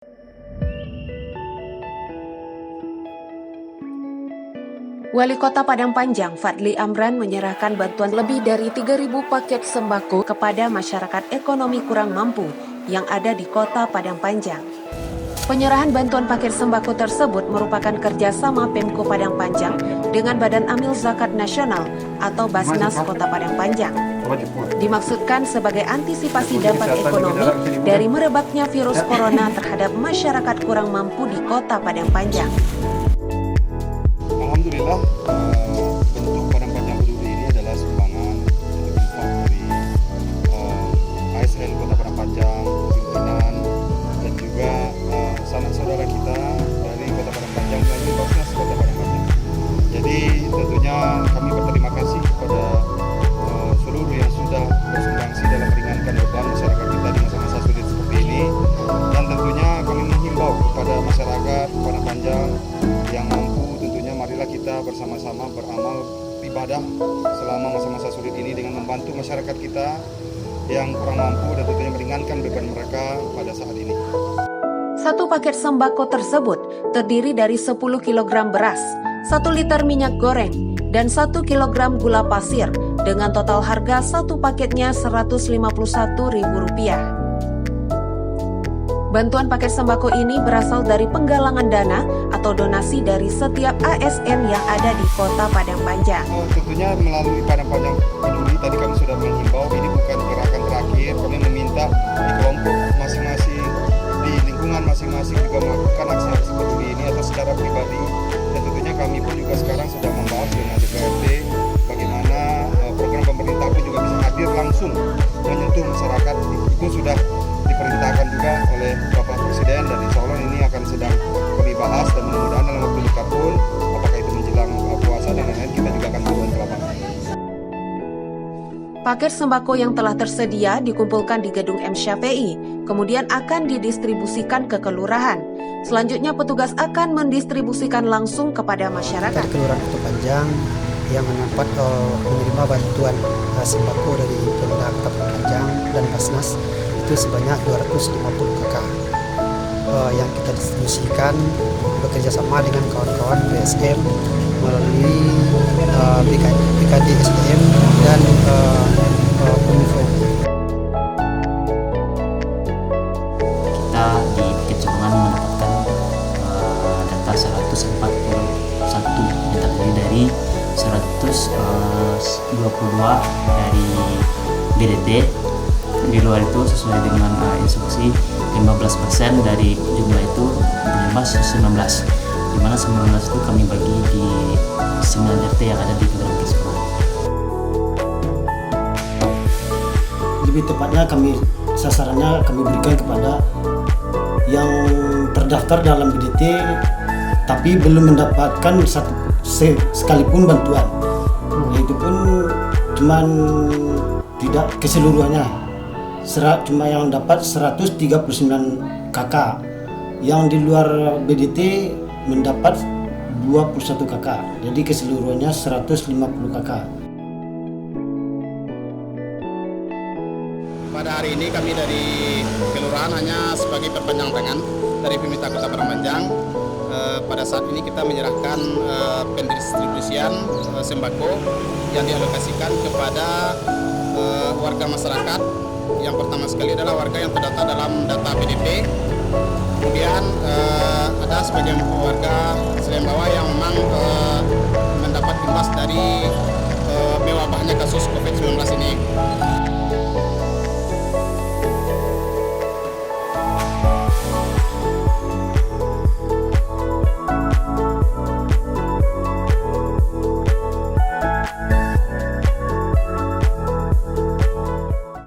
Wali Kota Padang Panjang, Fadli Amran, menyerahkan bantuan lebih dari 3.000 paket sembako kepada masyarakat ekonomi kurang mampu yang ada di Kota Padang Panjang. Penyerahan bantuan paket sembako tersebut merupakan kerjasama Pemko Padang Panjang dengan Badan Amil Zakat Nasional atau Basnas Kota Padang Panjang. Dimaksudkan sebagai antisipasi dampak ekonomi dari merebaknya virus corona terhadap masyarakat kurang mampu di Kota Padang Panjang. Alhamdulillah, bentuk Padang Panjang Peduli ini adalah sumbangan infak dari ASN Kota Padang Panjang, pimpinan, dan juga sanak saudara kita dari Kota Padang Panjang melalui Basnas Kota Padang Panjang. Jadi tentunya kami berterima kasih kepada seluruh yang sudah bersumbangsi dalam meringankan beban masyarakat kita di masa-masa sulit seperti ini. Dan tentunya kami menghimbau kepada masyarakat Padang Panjang yang mampu, tentunya marilah kita bersama-sama beramal ibadah selama masa-masa sulit ini dengan membantu masyarakat kita yang kurang mampu dan tentunya meringankan beban mereka pada saat ini. Satu paket sembako tersebut terdiri dari 10 kg beras, 1 liter minyak goreng, dan 1 kg gula pasir dengan total harga satu paketnya Rp151.000. Bantuan paket sembako ini berasal dari penggalangan dana atau donasi dari setiap ASN yang ada di Kota Padang Panjang. Tentunya melalui Padang Panjang Peduli tadi kami sudah menghimbau, ini bukan gerakan terakhir, kami meminta di kelompok masing-masing, di lingkungan masing-masing juga melakukan aksi-aksi peduli ini atau secara pribadi. Dan tentunya kami pun juga sekarang sudah membahas dengan DPRD bagaimana program pemerintah pun juga bisa hadir langsung menyentuh masyarakat. Itu sudah diperintahkan juga oleh Bapak Presiden dan insya Allah ini akan sedang kami bahas dan mudah-mudahan dalam waktu dekat pun apakah itu menjelang puasa dan lain-lain kita juga akan turun ke lapangan. Paket sembako yang telah tersedia dikumpulkan di Gedung M. Syafi'i, kemudian akan didistribusikan ke kelurahan. Selanjutnya petugas akan mendistribusikan langsung kepada masyarakat. Dari Kelurahan Kota Panjang yang mendapat menerima bantuan sembako dari Pemda Kota Panjang dan Basnas itu sebanyak 250 KK yang kita distribusikan bekerjasama dengan kawan-kawan PSM melalui BKD SDM dan Kominfo. Kita di Bukit Cekungan mendapatkan data 141 yang terdiri dari 122 dari BDT. Di luar itu sesuai dengan instruksi 15% dari jumlah itu menerima 19, di mana 19 itu kami bagi di 9 RT yang ada di Kelurahan Bukit Cekungan. Lebih tepatnya sasarannya kami berikan kepada yang terdaftar dalam BDT tapi belum mendapatkan sekalipun bantuan. Itu pun cuman tidak keseluruhannya. Cuma yang dapat 139 KK. Yang di luar BDT mendapat 21 KK. Jadi keseluruhannya 150 KK. Pada hari ini kami dari kelurahan hanya sebagai perpanjang tangan dari pemerintah Kota Padang Panjang. Pada saat ini kita menyerahkan pendistribusian sembako yang dialokasikan kepada warga masyarakat. Yang pertama sekali adalah warga yang terdaftar dalam data PDP. Kemudian ada sebagian warga selain bawah yang memang